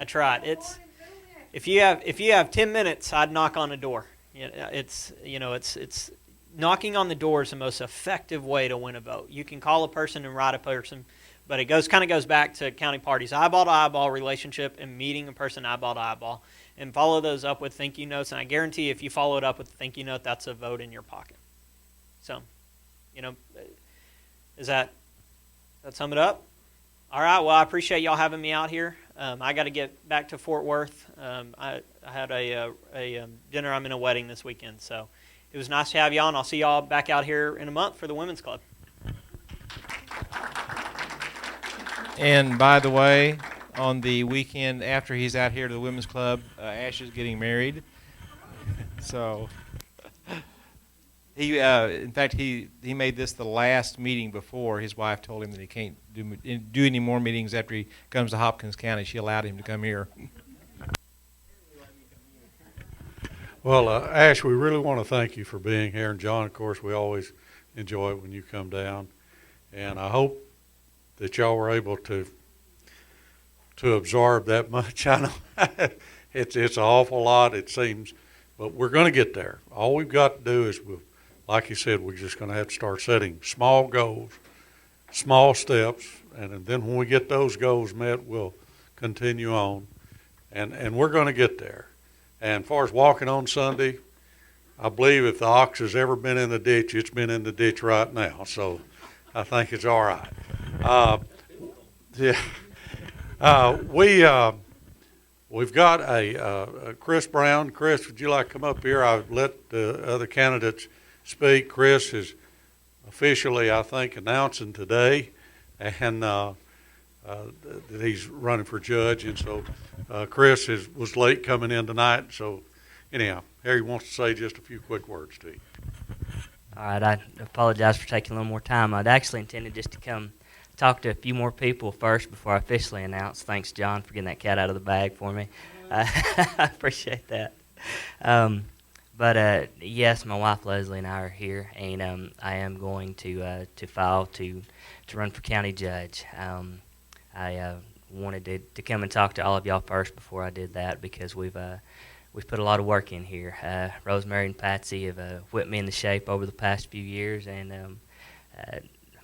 That's right. If you have 10 minutes, I'd knock on a door. It's knocking on the door is the most effective way to win a vote. You can call a person and write a person, but it kind of goes back to county parties, eyeball to eyeball relationship, and meeting a person eyeball to eyeball, and follow those up with thank you notes. And I guarantee if you follow it up with a thank you note, that's a vote in your pocket. So, does that sum it up? All right. Well, I appreciate y'all having me out here. I got to get back to Fort Worth. I had a dinner. I'm in a wedding this weekend, so it was nice to have y'all, and I'll see y'all back out here in a month for the Women's Club. And by the way, on the weekend after he's out here to the Women's Club, Ash is getting married. So in fact, he made this the last meeting before his wife told him that he can't do any more meetings after he comes to Hopkins County. She allowed him to come here. Well, Ash, we really want to thank you for being here. And John, of course, we always enjoy it when you come down. And I hope that y'all were able to absorb that much. I know it's an awful lot, it seems, but we're going to get there. All we've got to do is, like you said, we're just going to have to start setting small goals, small steps, and then when we get those goals met, we'll continue on, and we're going to get there. And as far as walking on Sunday, I believe if the ox has ever been in the ditch, it's been in the ditch right now. So I think it's all right. We've got a Chris Brown. Chris, would you like to come up here? I've let the other candidates speak. Chris is officially, I think, announcing today, and that he's running for judge. And so Chris was late coming in tonight. So anyhow, Harry wants to say just a few quick words to you. All right, I apologize for taking a little more time. I'd actually intended just to come talk to a few more people first before I officially announce. Thanks, John, for getting that cat out of the bag for me. I appreciate that. But yes, my wife Leslie and I are here, and I am going to file to run for county judge. I wanted to come and talk to all of y'all first before I did that because we've put a lot of work in here. Rosemary and Patsy have whipped me into shape over the past few years, and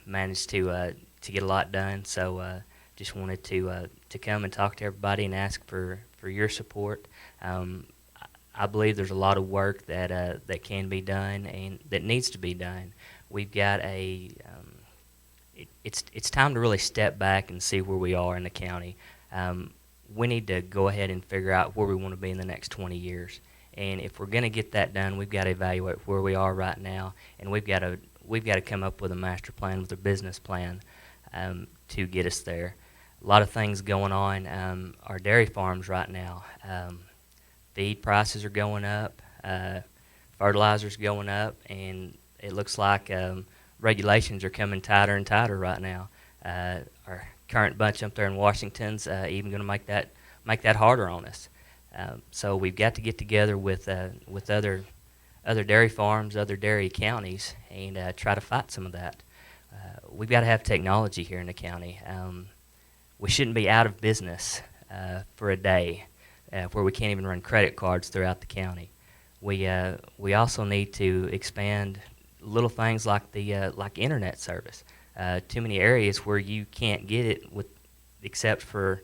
managed to get a lot done. So just wanted to come and talk to everybody and ask for your support. I believe there's a lot of work that can be done and that needs to be done. We've got it's time to really step back and see where we are in the county. We need to go ahead and figure out where we want to be in the next 20 years. And if we're going to get that done, we've got to evaluate where we are right now, and we've got to come up with a master plan, with a business plan to get us there. A lot of things going on. Our dairy farms right now, feed prices are going up, fertilizer's going up, and it looks like regulations are coming tighter and tighter right now. Our current bunch up there in Washington's even going to make that harder on us. So we've got to get together with other dairy farms, other dairy counties, and try to fight some of that. We've got to have technology here in the county. We shouldn't be out of business for a day where we can't even run credit cards throughout the county. We also need to expand little things like the internet service. Too many areas where you can't get it except for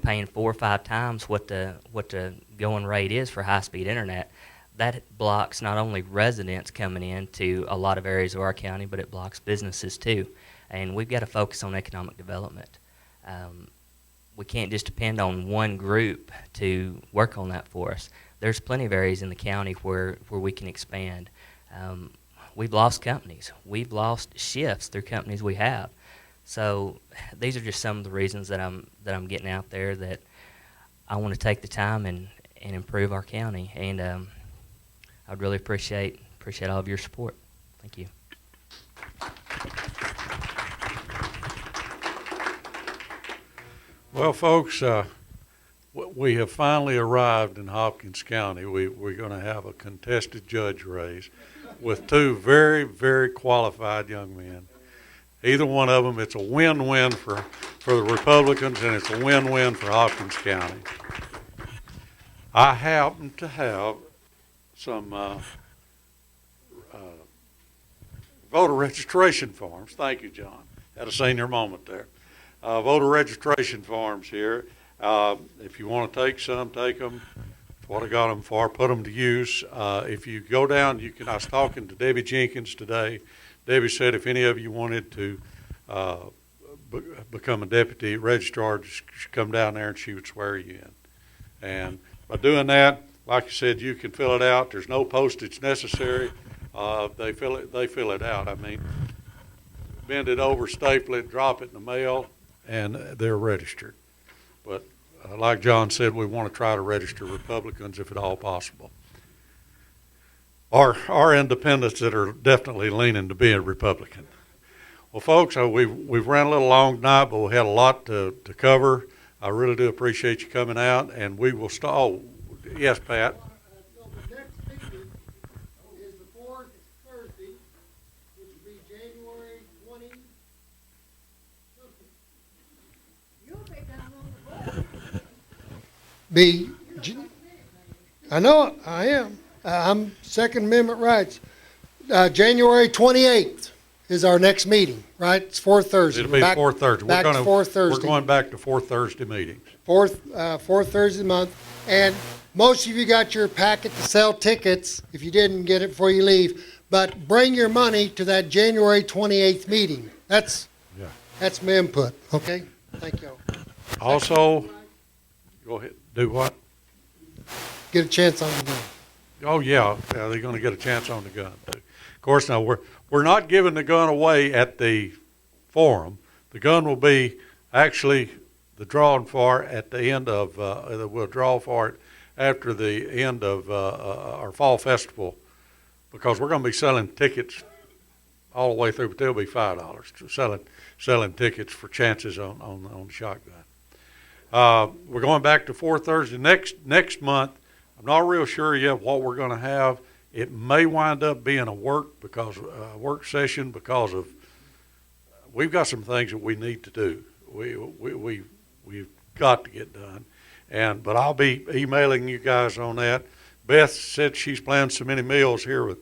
paying 4 or 5 times what the going rate is for high-speed internet. That blocks not only residents coming into a lot of areas of our county, but it blocks businesses too. And we've got to focus on economic development. We can't just depend on one group to work on that for us. There's plenty of areas in the county where we can expand. We've lost companies. We've lost shifts through companies we have. So these are just some of the reasons that I'm getting out there, that I want to take the time and improve our county. And I'd really appreciate all of your support. Thank you. Well, folks, we have finally arrived in Hopkins County. We're going to have a contested judge race with 2 very, very qualified young men. Either one of them, it's a win-win for for the Republicans, and it's a win-win for Hopkins County. I happen to have some voter registration forms. Thank you, John. Had a senior moment there. Voter registration forms here. If you want to take some, take them. That's what I got them for. Put them to use. If you go down, you can. I was talking to Debbie Jenkins today. Debbie said if any of you wanted to become a deputy registrar, just come down there and she would swear you in. And by doing that, like I said, you can fill it out. There's no postage necessary. They fill it out. I mean, bend it over, staple it, drop it in the mail, and they're registered. But like John said, we want to try to register Republicans if at all possible. Our independents that are definitely leaning to being Republican. Well, folks, we've ran a little long tonight, but we had a lot to cover. I really do appreciate you coming out, and we will start. Oh, yes, Pat. So the next meeting is the fourth Thursday, which will be January 20. You'll be down on the board. I know I am. I'm Second Amendment rights. January 28th is our next meeting, right? It's fourth Thursday. It'll be fourth Thursday. Back to fourth Thursday. We're going back to fourth Thursday meetings. Fourth Thursday of the month. And most of you got your packet to sell tickets if you didn't get it before you leave. But bring your money to that January 28th meeting. That's my input, okay? Thank you. Also, go ahead. Do what? Get a chance on the gun. Oh, yeah, they're going to get a chance on the gun, too. Of course, now, we're not giving the gun away at the forum. The gun will be actually the drawing for at the end of, we'll draw for it after the end of our fall festival, because we're going to be selling tickets all the way through, but they'll be $5, selling tickets for chances on the shotgun. We're going back to fourth Thursday next month. I'm not real sure yet what we're going to have. It may wind up being a work session because of we've got some things that we need to do. We've got to get done, but I'll be emailing you guys on that. Beth said she's planning so many meals here with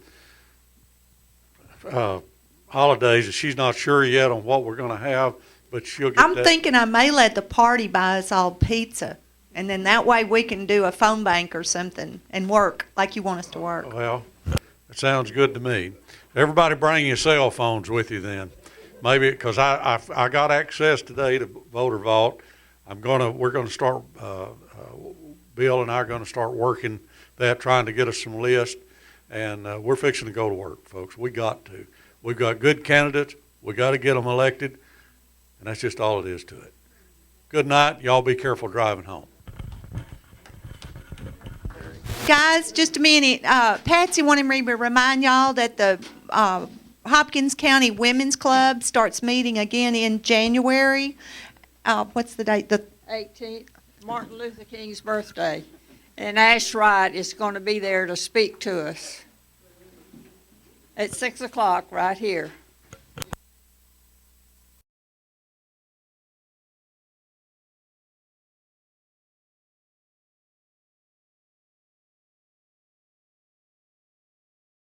holidays that she's not sure yet on what we're going to have, but she'll get I'm thinking I may let the party buy us all pizza. And then that way we can do a phone bank or something and work like you want us to work. Well, that sounds good to me. Everybody bring your cell phones with you then. Maybe because I got access today to Voter Vault. We're gonna start. Bill and I are gonna start working that, trying to get us some lists, and we're fixing to go to work, folks. We got to. We've got good candidates. We got to get them elected, and that's just all it is to it. Good night. Y'all be careful driving home. Guys, just a minute. Patsy wanted me to remind y'all that the Hopkins County Women's Club starts meeting again in January. What's the date? The 18th, Martin Luther King's birthday. And Ash Wright is going to be there to speak to us at 6 o'clock right here.